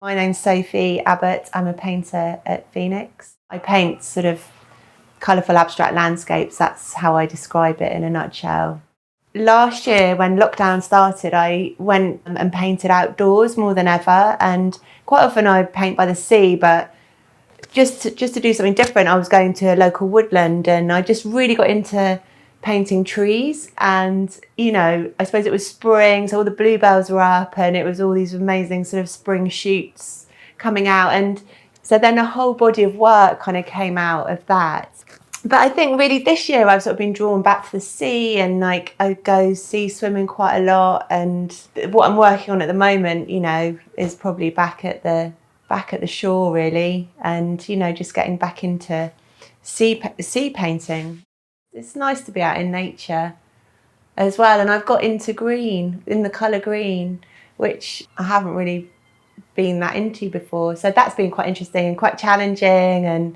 My name's Sophie Abbott. I'm a painter at Phoenix. I paint sort of colourful abstract landscapes. That's how I describe it in a nutshell. Last year, when lockdown started, I went and painted outdoors more than ever. And quite often I paint by the sea, but just to do something different, I was going to a local woodland, and I just really got into painting trees. And I suppose it was spring, so all the bluebells were up and it was all these amazing sort of spring shoots coming out, and so then a whole body of work kind of came out of that. But I think really this year I've sort of been drawn back to the sea, and like I go sea swimming quite a lot, and what I'm working on at the moment is probably back at the shore really, and just getting back into sea painting. It's nice to be out in nature as well, and I've got into green, in the colour green, which I haven't really been that into before. So that's been quite interesting and quite challenging and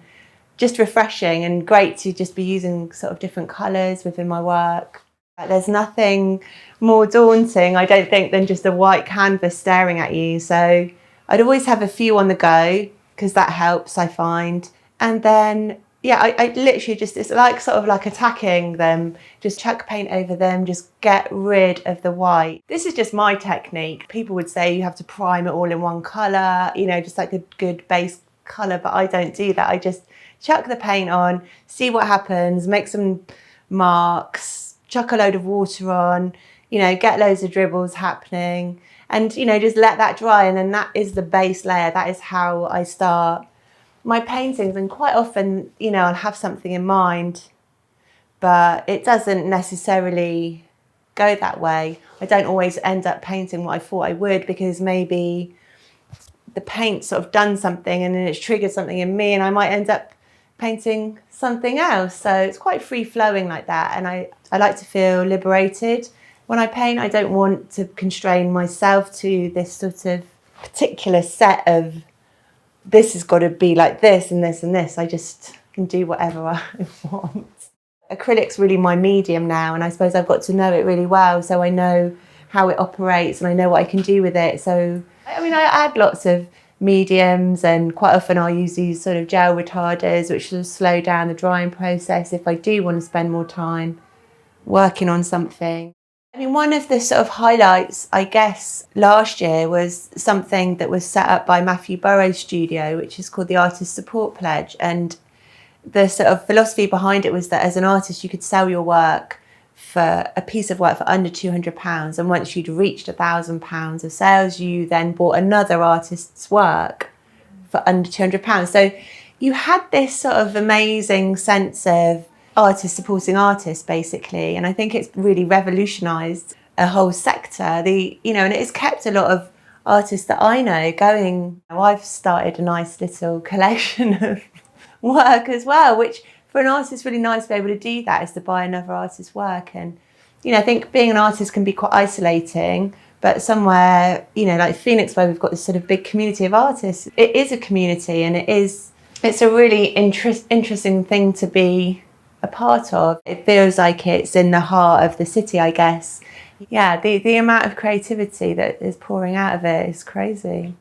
just refreshing, and great to just be using sort of different colours within my work. There's nothing more daunting, I don't think, than just a white canvas staring at you. So I'd always have a few on the go because that helps, I find. And then I literally just, it's like sort of like attacking them, just chuck paint over them, just get rid of the white. This is just my technique. People would say you have to prime it all in one colour, just like a good base colour, but I don't do that. I just chuck the paint on, see what happens, make some marks, chuck a load of water on, get loads of dribbles happening, and just let that dry, and then that is the base layer. That is how I start my paintings. And quite often I'll have something in mind, but it doesn't necessarily go that way. I don't always end up painting what I thought I would, because maybe the paint sort of done something and then it's triggered something in me, and I might end up painting something else. So it's quite free flowing like that, and I like to feel liberated when I paint. I don't want to constrain myself to this sort of particular set of, this has got to be like this and this and this. I just can do whatever I want. Acrylic's really my medium now, and I suppose I've got to know it really well, so I know how it operates and I know what I can do with it. So I add lots of mediums, and quite often I'll use these sort of gel retarders, which will slow down the drying process if I do want to spend more time working on something. One of the sort of highlights, I guess, last year was something that was set up by Matthew Burrows' studio, which is called the Artist Support Pledge. And the sort of philosophy behind it was that as an artist, you could sell your work for a piece of work for under £200. And once you'd reached £1,000 of sales, you then bought another artist's work for under £200. So you had this sort of amazing sense of artists supporting artists, basically, and I think it's really revolutionised a whole sector. And it's kept a lot of artists that I know going. I've started a nice little collection of work as well, which for an artist is really nice to be able to do that, is to buy another artist's work. And I think being an artist can be quite isolating, but somewhere like Phoenix, where we've got this sort of big community of artists, it is a community, and it's a really interesting thing to be a part of. It feels like it's in the heart of the city, I guess. Yeah, the amount of creativity that is pouring out of it is crazy.